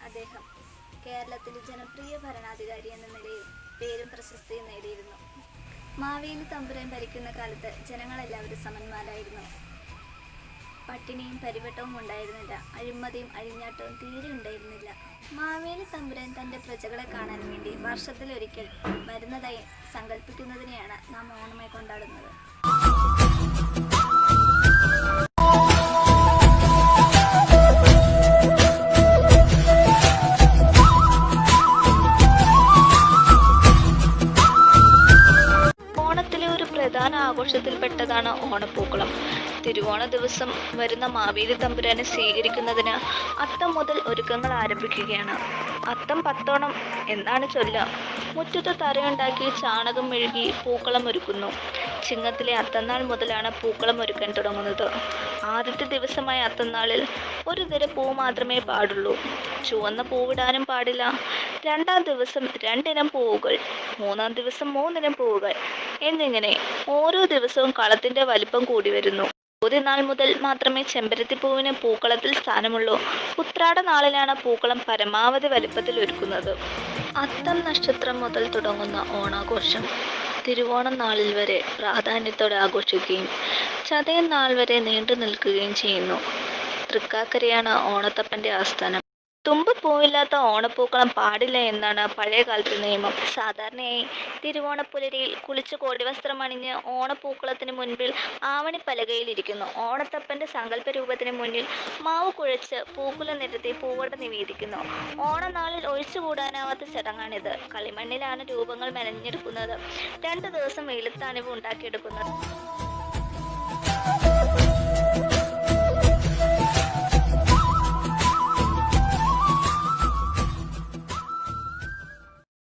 അദ്ദേഹം കേരളത്തിലെ ജനപ്രിയ ഭരണാധികാരി എന്ന നിലയിൽ പേരും പ്രശസ്തിയും നേടിയിരുന്നു. മാവേലി തമ്പുരാൻ ഭരിക്കുന്ന കാലത്ത് ജനങ്ങളെല്ലാവരും സമന്മാരായിരുന്നു. പട്ടിണിയും പരിവട്ടവും ഉണ്ടായിരുന്നില്ല. അഴിമതിയും അഴിഞ്ഞാട്ടവും തീരെ ഉണ്ടായിരുന്നില്ല. മാവേലി തമ്പുരാൻ തൻ്റെ പ്രജകളെ കാണാൻ വേണ്ടി വർഷത്തിലൊരിക്കൽ വരുന്നതായി സങ്കല്പിക്കുന്നതിനെയാണ് നാം ഓണമായി കൊണ്ടാടുന്നത്. ഓണത്തിലെ ഒരു പ്രധാന ആഘോഷത്തിൽപ്പെട്ടതാണ് ഓണപ്പൂക്കളം. തിരുവോണ ദിവസം വരുന്ന മാവേലി തമ്പുരാനെ സ്വീകരിക്കുന്നതിന് അത്തം മുതൽ ഒരുക്കങ്ങൾ ആരംഭിക്കുകയാണ്. അത്തം പത്തോണം എന്നാണ് ചൊല്ല്. മുറ്റത്ത് തറയുണ്ടാക്കി ചാണകം മെഴുകി പൂക്കളം ഒരുക്കുന്നു. ചിങ്ങത്തിലെ അത്തന്നാൾ മുതലാണ് പൂക്കളം ഒരുക്കാൻ തുടങ്ങുന്നത്. ആദ്യത്തെ ദിവസമായ അത്തന്നാളിൽ ഒരു നിര പൂ മാത്രമേ പാടുള്ളൂ. ചുവന്ന പൂവിടാനും പാടില്ല. രണ്ടാം ദിവസം 2 ഇനം പൂവുകൾ, മൂന്നാം ദിവസം 3 ഇനം പൂവുകൾ എന്നിങ്ങനെ ഓരോ ദിവസവും കളത്തിന്റെ വലിപ്പം കൂടി വരുന്നു. നാൾ മുതൽ മാത്രമേ ചെമ്പരത്തിപ്പൂവിന് പൂക്കളത്തിൽ സ്ഥാനമുള്ളൂ. ഉത്രാട നാളിലാണ് പൂക്കളം പരമാവധി വലിപ്പത്തിൽ ഒരുക്കുന്നത്. അത്തം നക്ഷത്രം മുതൽ തുടങ്ങുന്ന ഓണാഘോഷം തിരുവോണം നാളിൽ വരെ പ്രാധാന്യത്തോടെ ആഘോഷിക്കുകയും ചതയം നാൾ വരെ നീണ്ടു നിൽക്കുകയും ചെയ്യുന്നു. തൃക്കാക്കരയാണ് ഓണത്തപ്പന്റെ ആസ്ഥാനം. തുമ്പപ്പൂവില്ലാത്ത ഓണപ്പൂക്കളം പാടില്ല എന്നാണ് പഴയ കാലത്തെ നിയമം. സാധാരണയായി തിരുവോണപ്പുലരിയിൽ കുളിച്ച് കോടിവസ്ത്രം അണിഞ്ഞ് ഓണപ്പൂക്കളത്തിന് മുൻപിൽ ആവണിപ്പലകയിലിരിക്കുന്നു. ഓണത്തപ്പന്റെ സങ്കല്പ രൂപത്തിന് മുന്നിൽ മാവ് കുഴച്ച് പൂക്കുലം നിരത്തി പൂവട നിവേദിക്കുന്നു. ഓണനാളിൽ ഒഴിച്ചുകൂടാനാവാത്ത ചടങ്ങാണിത്. കളിമണ്ണിലാണ് രൂപങ്ങൾ മെനഞ്ഞെടുക്കുന്നത്. 2 ദിവസം വെയിലത്താണ് ഇവ ഉണ്ടാക്കിയെടുക്കുന്നത്.